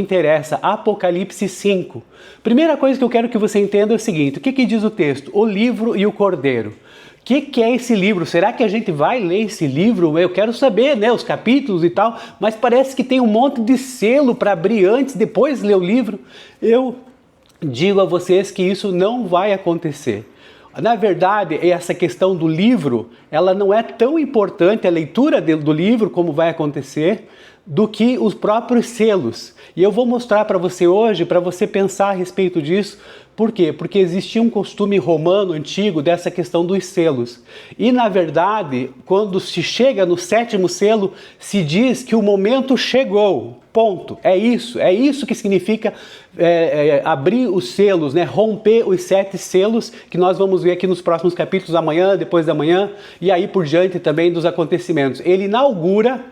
interessa, Apocalipse 5. Primeira coisa que eu quero que você entenda é o seguinte: o que diz o texto? O livro e o cordeiro. O que é esse livro? Será que a gente vai ler esse livro? Eu quero saber, né, os capítulos e tal, mas parece que tem um monte de selo para abrir antes, depois ler o livro. Eu digo a vocês que isso não vai acontecer. Na verdade, essa questão do livro, ela não é tão importante, a leitura do livro, como vai acontecer, do que os próprios selos. E eu vou mostrar para você hoje, para você pensar a respeito disso. Por quê? Porque existia um costume romano antigo dessa questão dos selos. E, na verdade, quando se chega no 7º selo, se diz que o momento chegou. Ponto. É isso que significa abrir os selos, né? Romper os 7 selos, que nós vamos ver aqui nos próximos capítulos, amanhã, depois da manhã, e aí por diante também dos acontecimentos. Ele inaugura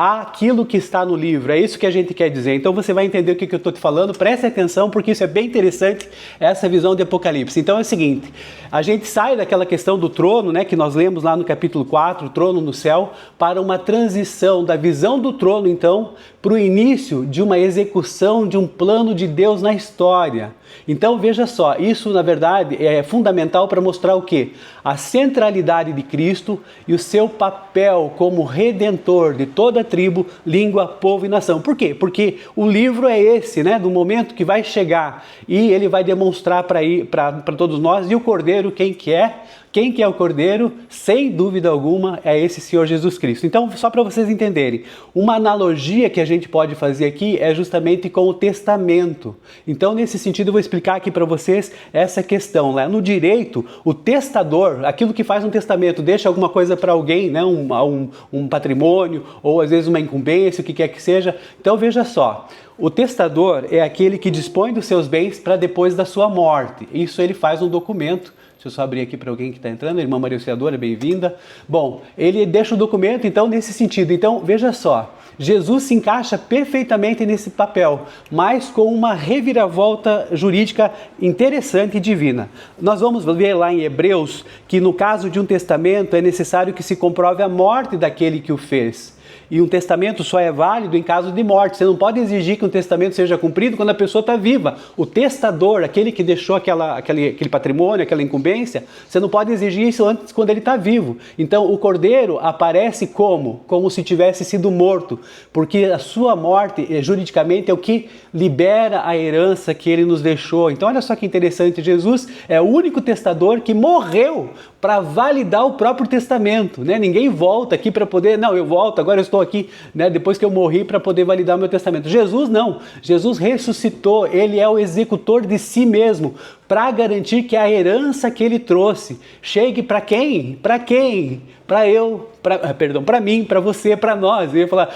aquilo que está no livro, é isso que a gente quer dizer. Então você vai entender o que eu estou te falando, preste atenção, porque isso é bem interessante, essa visão de Apocalipse. Então é o seguinte, a gente sai daquela questão do trono, né, que nós lemos lá no capítulo 4, o trono no céu, para uma transição da visão do trono, então, para o início de uma execução de um plano de Deus na história. Então veja só, isso na verdade é fundamental para mostrar o quê? A centralidade de Cristo e o seu papel como redentor de toda tribo, língua, povo e nação. Por quê? Porque o livro é esse, né, do momento que vai chegar e ele vai demonstrar para todos nós. E o Cordeiro, quem que é? Quem que é o Cordeiro? Sem dúvida alguma, é esse Senhor Jesus Cristo. Então, só para vocês entenderem, uma analogia que a gente pode fazer aqui é justamente com o testamento. Então, nesse sentido, eu vou explicar aqui para vocês essa questão. Né? No direito, o testador, aquilo que faz um testamento, deixa alguma coisa para alguém, né? um patrimônio, ou às vezes uma incumbência, o que quer que seja. Então, veja só. O testador é aquele que dispõe dos seus bens para depois da sua morte. Isso ele faz um documento. Deixa eu só abrir aqui para alguém que está entrando. A irmã Maria Auxiliadora, bem-vinda. Bom, ele deixa o documento, então, nesse sentido. Então, veja só, Jesus se encaixa perfeitamente nesse papel, mas com uma reviravolta jurídica interessante e divina. Nós vamos ver lá em Hebreus que, no caso de um testamento, é necessário que se comprove a morte daquele que o fez. E um testamento só é válido em caso de morte. Você não pode exigir que um testamento seja cumprido quando a pessoa está viva. O testador, aquele que deixou aquele patrimônio, aquela incumbência, você não pode exigir isso antes quando ele está vivo. Então o Cordeiro aparece como? Como se tivesse sido morto, porque a sua morte, juridicamente, é o que libera a herança que ele nos deixou. Então olha só que interessante, Jesus é o único testador que morreu para validar o próprio testamento, né? Ninguém volta aqui para poder, não, eu volto, agora eu estou aqui, né, depois que eu morri para poder validar o meu testamento. Jesus não, Jesus ressuscitou, ele é o executor de si mesmo, para garantir que a herança que ele trouxe chegue para quem? Para quem? Para mim, para você, para nós. Eu ia falar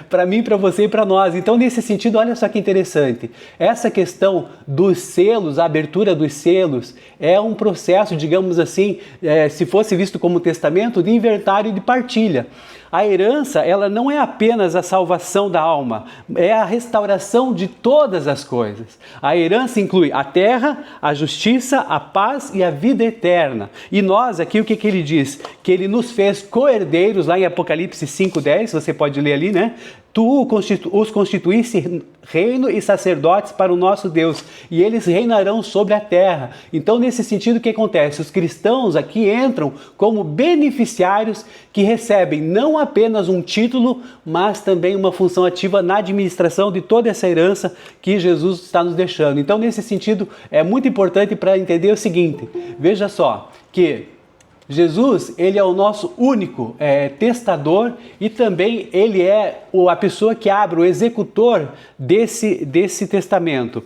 para mim, para você e para nós. Então, nesse sentido, olha só que interessante. Essa questão dos selos, a abertura dos selos, é um processo, digamos assim, se fosse visto como testamento, de inventário e de partilha. A herança, ela não é apenas a salvação da alma, é a restauração de todas as coisas. A herança inclui a terra, a justiça, a paz e a vida eterna. E nós, aqui, o que ele diz? Que ele nos fez co-herdeiros, lá em Apocalipse 5:10, você pode ler ali, né? Tu os constituísse reino e sacerdotes para o nosso Deus, e eles reinarão sobre a terra. Então, nesse sentido, o que acontece? Os cristãos aqui entram como beneficiários que recebem não apenas um título, mas também uma função ativa na administração de toda essa herança que Jesus está nos deixando. Então, nesse sentido, é muito importante para entender o seguinte, veja só, que Jesus, ele é o nosso único testador e também ele é a pessoa que abre, o executor desse testamento.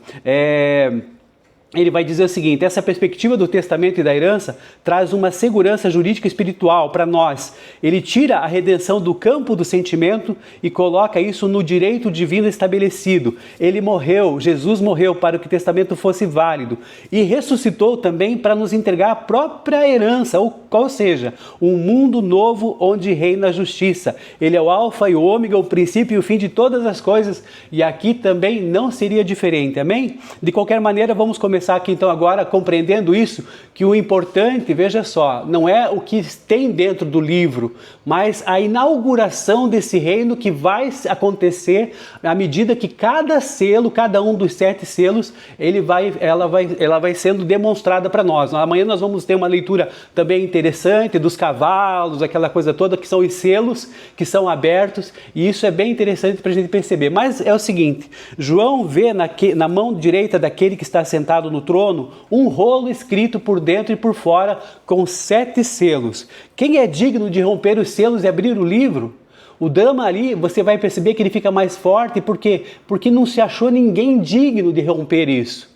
Ele vai dizer o seguinte, essa perspectiva do testamento e da herança traz uma segurança jurídica e espiritual para nós. Ele tira a redenção do campo do sentimento e coloca isso no direito divino estabelecido. Ele morreu, Jesus morreu para que o testamento fosse válido e ressuscitou também para nos entregar a própria herança, ou seja, um mundo novo onde reina a justiça. Ele é o alfa e o ômega, o princípio e o fim de todas as coisas, e aqui também não seria diferente, amém? De qualquer maneira, vamos começar começar aqui então agora compreendendo isso, que o importante, veja só, não é o que tem dentro do livro, mas a inauguração desse reino que vai acontecer à medida que cada selo, cada um dos 7 selos, ela vai sendo demonstrada para nós. Amanhã nós vamos ter uma leitura também interessante dos cavalos, aquela coisa toda que são os selos que são abertos, e isso é bem interessante para a gente perceber. Mas é o seguinte, João vê na mão direita daquele que está sentado no trono um rolo escrito por dentro e por fora com 7 selos. Quem é digno de romper os selos e abrir o livro? O drama ali, você vai perceber que ele fica mais forte, porque não se achou ninguém digno de romper isso.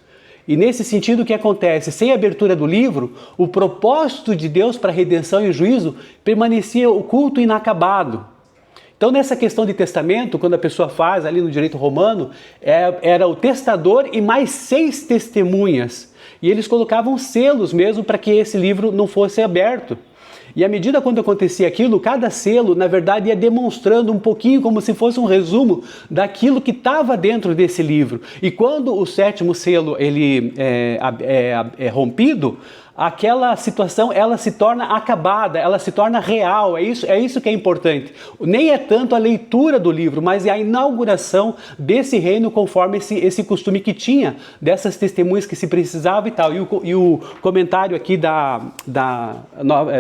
E nesse sentido, o que acontece? Sem a abertura do livro, o propósito de Deus para a redenção e o juízo permanecia oculto e inacabado. Então, nessa questão de testamento, quando a pessoa faz ali no direito romano, era o testador e mais 6 testemunhas. E eles colocavam selos mesmo para que esse livro não fosse aberto. E à medida quando acontecia aquilo, cada selo, na verdade, ia demonstrando um pouquinho como se fosse um resumo daquilo que estava dentro desse livro. E quando o 7º selo ele é rompido, aquela situação ela se torna acabada, ela se torna real, é isso que é importante. Nem é tanto a leitura do livro, mas é a inauguração desse reino conforme esse costume que tinha, dessas testemunhas que se precisava e tal. E o comentário aqui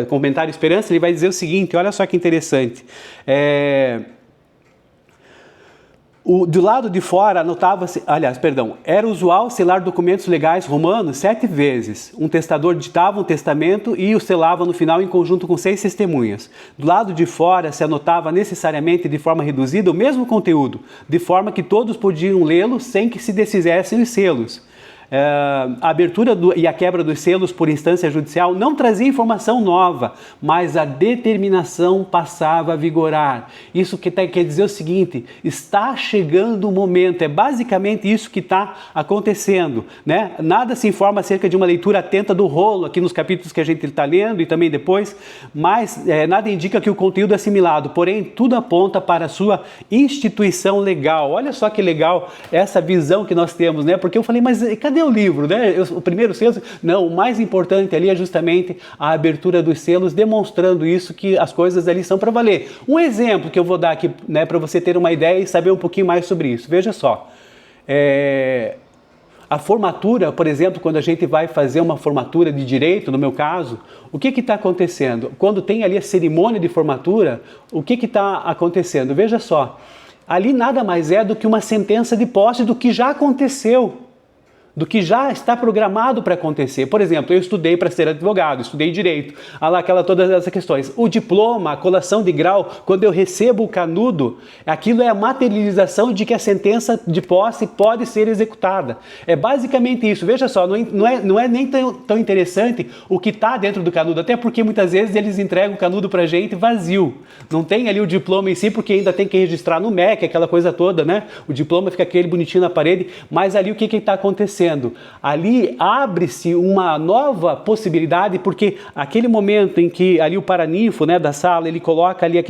comentário Esperança, ele vai dizer o seguinte, olha só que interessante. Do lado de fora anotava-se, era usual selar documentos legais romanos 7 vezes. Um testador ditava um testamento e o selava no final em conjunto com 6 testemunhas. Do lado de fora se anotava necessariamente de forma reduzida o mesmo conteúdo, de forma que todos podiam lê-lo sem que se desfizessem os selos. A abertura e a quebra dos selos por instância judicial não trazia informação nova, mas a determinação passava a vigorar. Isso quer dizer o seguinte, está chegando o momento, é basicamente isso que está acontecendo, né? Nada se informa acerca de uma leitura atenta do rolo, aqui nos capítulos que a gente está lendo e também depois, mas nada indica que o conteúdo é assimilado, porém tudo aponta para a sua instituição legal. Olha só que legal essa visão que nós temos, né? Porque eu falei, mas cadê o livro, né? O primeiro selo? Não, o mais importante ali é justamente a abertura dos selos, demonstrando isso, que as coisas ali são para valer. Um exemplo que eu vou dar aqui, né, para você ter uma ideia e saber um pouquinho mais sobre isso. Veja só, a formatura, por exemplo, quando a gente vai fazer uma formatura de direito, no meu caso, o que está acontecendo? Quando tem ali a cerimônia de formatura, o que está acontecendo? Veja só, ali nada mais é do que uma sentença de posse do que já aconteceu, do que já está programado para acontecer. Por exemplo, eu estudei para ser advogado, estudei direito, todas essas questões. O diploma, a colação de grau, quando eu recebo o canudo, aquilo é a materialização de que a sentença de posse pode ser executada. É basicamente isso. Veja só, não é nem tão interessante o que está dentro do canudo, até porque muitas vezes eles entregam o canudo para a gente vazio. Não tem ali o diploma em si, porque ainda tem que registrar no MEC, aquela coisa toda, né? O diploma fica aquele bonitinho na parede, mas ali o que está acontecendo? Ali abre-se uma nova possibilidade, porque aquele momento em que ali o paraninfo, né, da sala, ele coloca ali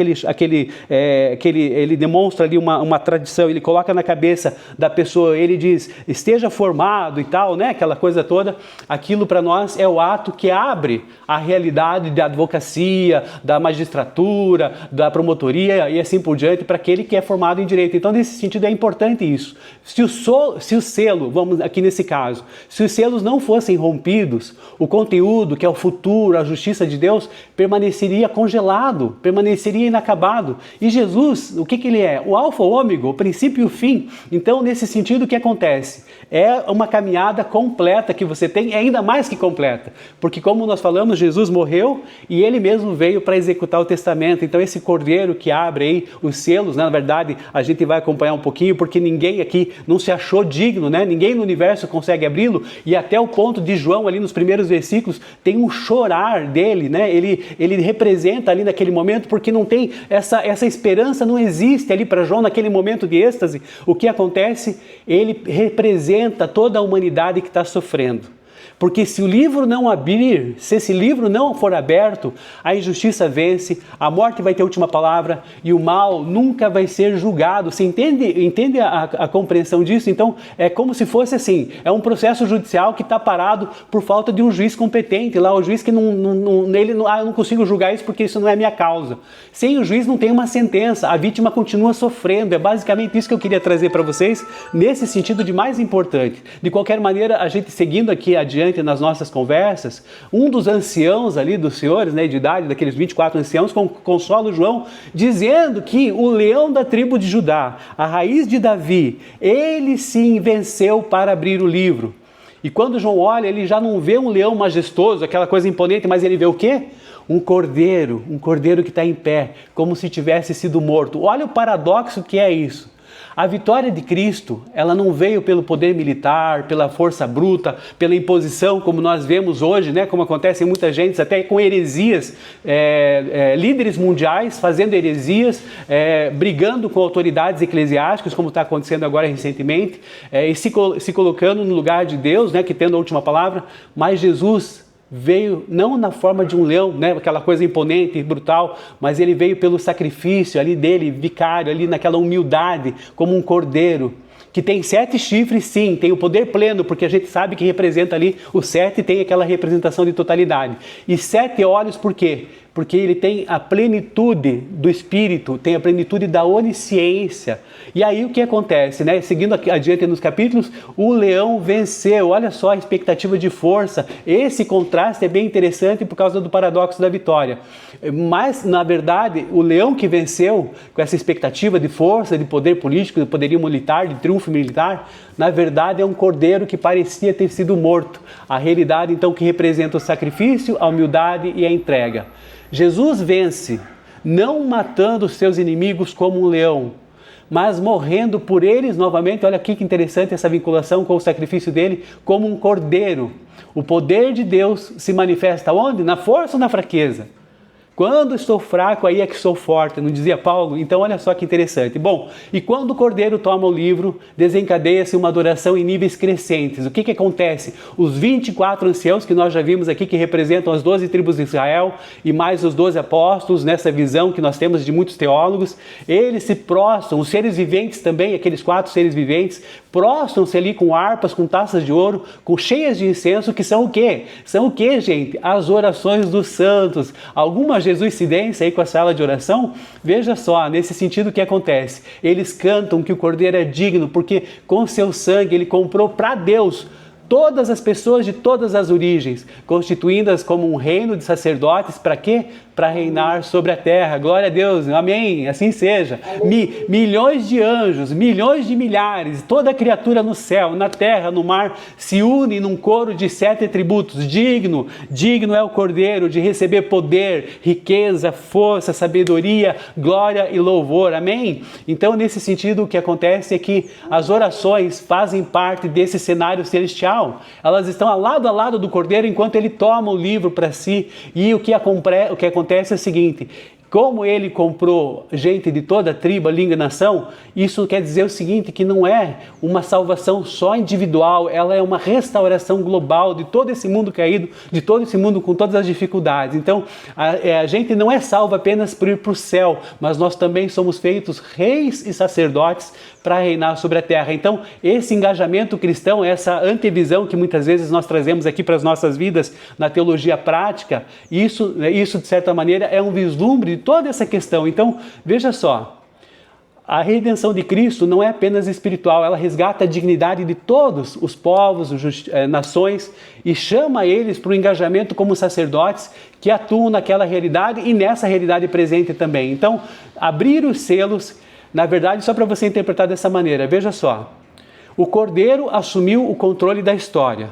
ele demonstra ali uma tradição, ele coloca na cabeça da pessoa, ele diz, esteja formado e tal, né, aquela coisa toda, aquilo para nós é o ato que abre a realidade da advocacia, da magistratura, da promotoria e assim por diante, para aquele que é formado em direito. Então, nesse sentido, é importante isso. Se o selo, vamos aqui nesse caso, se os selos não fossem rompidos, o conteúdo, que é o futuro, a justiça de Deus, permaneceria congelado, permaneceria inacabado. E Jesus, o que ele é? O alfa, o ômega, o princípio e o fim. Então, nesse sentido, o que acontece? É uma caminhada completa que você tem, é ainda mais que completa. Porque, como nós falamos, Jesus morreu e ele mesmo veio para executar o testamento. Então, esse cordeiro que abre aí os selos, né, na verdade, a gente vai acompanhar um pouquinho, porque ninguém aqui não se achou digno, né? Ninguém no universo consegue abri-lo, e até o ponto de João ali nos primeiros versículos tem um chorar dele, né? Ele representa ali naquele momento, porque não tem essa esperança, não existe ali para João naquele momento de êxtase. O que acontece? Ele representa toda a humanidade que está sofrendo. Porque se o livro não abrir, se esse livro não for aberto, a injustiça vence, a morte vai ter a última palavra e o mal nunca vai ser julgado. Você entende a compreensão disso? Então, é como se fosse assim, é um processo judicial que está parado por falta de um juiz competente. Lá o juiz que eu não consigo julgar isso porque isso não é minha causa. Sem o juiz não tem uma sentença, a vítima continua sofrendo. É basicamente isso que eu queria trazer para vocês, nesse sentido de mais importante. De qualquer maneira, a gente seguindo aqui adiante nas nossas conversas, um dos anciãos ali, dos senhores, né, de idade, daqueles 24 anciãos, consola o João, dizendo que o leão da tribo de Judá, a raiz de Davi, ele sim venceu para abrir o livro. E quando João olha, ele já não vê um leão majestoso, aquela coisa imponente, mas ele vê o quê? Um cordeiro que está em pé, como se tivesse sido morto. Olha o paradoxo que é isso. A vitória de Cristo, ela não veio pelo poder militar, pela força bruta, pela imposição, como nós vemos hoje, né? Como acontece em muita gente, até com heresias, líderes mundiais fazendo heresias, brigando com autoridades eclesiásticas, como está acontecendo agora recentemente, e se colocando no lugar de Deus, né? Que tendo a última palavra. Mas Jesus veio não na forma de um leão, né, aquela coisa imponente e brutal, mas ele veio pelo sacrifício ali dele, vicário, ali naquela humildade, como um cordeiro, que tem 7 chifres, sim, tem o poder pleno, porque a gente sabe que representa ali, o 7 tem aquela representação de totalidade. E 7 olhos por quê? Porque ele tem a plenitude do Espírito, tem a plenitude da onisciência. E aí o que acontece, né? Seguindo adiante nos capítulos, o leão venceu. Olha só a expectativa de força. Esse contraste é bem interessante por causa do paradoxo da vitória. Mas, na verdade, o leão que venceu, com essa expectativa de força, de poder político, de poderio militar, de triunfo militar, na verdade é um cordeiro que parecia ter sido morto. A realidade, então, que representa o sacrifício, a humildade e a entrega. Jesus vence, não matando os seus inimigos como um leão, mas morrendo por eles novamente. Olha aqui que interessante essa vinculação com o sacrifício dele, como um cordeiro. O poder de Deus se manifesta onde? Na força ou na fraqueza? Quando estou fraco, aí é que sou forte, não dizia Paulo? Então olha só que interessante. Bom, e quando o cordeiro toma o livro, desencadeia-se uma adoração em níveis crescentes. O que acontece? Os 24 anciãos que nós já vimos aqui, que representam as 12 tribos de Israel, e mais os 12 apóstolos, nessa visão que nós temos de muitos teólogos, eles se prostram, os seres viventes também, aqueles 4 seres viventes, prostram-se ali com harpas, com taças de ouro, com cheias de incenso, que são o quê? São o quê, gente? As orações dos santos. Alguma jesuicidência aí com a sala de oração? Veja só, nesse sentido o que acontece? Eles cantam que o Cordeiro é digno, porque com seu sangue ele comprou para Deus todas as pessoas de todas as origens, constituindo-as como um reino de sacerdotes. Para quê? Para reinar sobre a terra. Glória a Deus, amém, assim seja. Milhões de anjos, milhões de milhares, toda criatura no céu, na terra, no mar, se une num coro de 7 atributos. Digno é o Cordeiro de receber poder, riqueza, força, sabedoria, glória e louvor, amém? Então, nesse sentido, o que acontece é que as orações fazem parte desse cenário celestial. Elas estão lado a lado do Cordeiro enquanto ele toma o livro para si. E o que acontece é o seguinte: como ele comprou gente de toda a tribo, língua e nação, isso quer dizer o seguinte, que não é uma salvação só individual, ela é uma restauração global de todo esse mundo caído, de todo esse mundo com todas as dificuldades. Então, a gente não é salvo apenas por ir para o céu, mas nós também somos feitos reis e sacerdotes para reinar sobre a terra. Então, esse engajamento cristão, essa antevisão que muitas vezes nós trazemos aqui para as nossas vidas na teologia prática, isso de certa maneira é um vislumbre de toda essa questão. Então, veja só, a redenção de Cristo não é apenas espiritual, ela resgata a dignidade de todos os povos, nações, e chama eles para o engajamento como sacerdotes que atuam naquela realidade e nessa realidade presente também. Então, abrir os selos, na verdade, só para você interpretar dessa maneira, veja só, o Cordeiro assumiu o controle da história.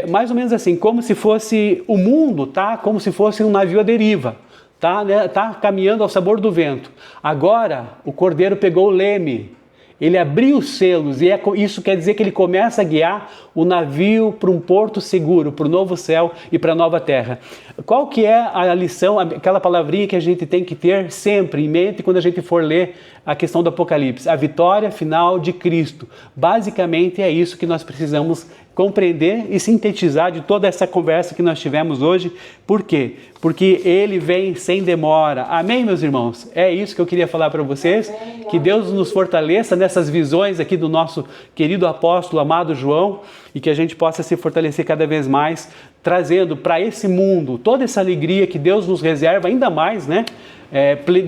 Mais ou menos assim, como se fosse o mundo, tá? Como se fosse um navio à deriva. Tá caminhando ao sabor do vento. Agora, o Cordeiro pegou o leme, ele abriu os selos, e isso quer dizer que ele começa a guiar o navio para um porto seguro, para o novo céu e para a nova terra. Qual que é a lição, aquela palavrinha que a gente tem que ter sempre em mente quando a gente for ler a questão do Apocalipse? A vitória final de Cristo. Basicamente é isso que nós precisamos compreender e sintetizar de toda essa conversa que nós tivemos hoje. Por quê? Porque Ele vem sem demora. Amém, meus irmãos? É isso que eu queria falar para vocês. Que Deus nos fortaleça nessas visões aqui do nosso querido apóstolo, amado João, e que a gente possa se fortalecer cada vez mais, trazendo para esse mundo toda essa alegria que Deus nos reserva, ainda mais, né?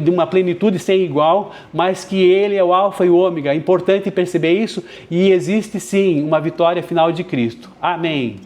De uma plenitude sem igual, mas que Ele é o alfa e o ômega. É importante perceber isso, e existe sim uma vitória final de Cristo. Amém.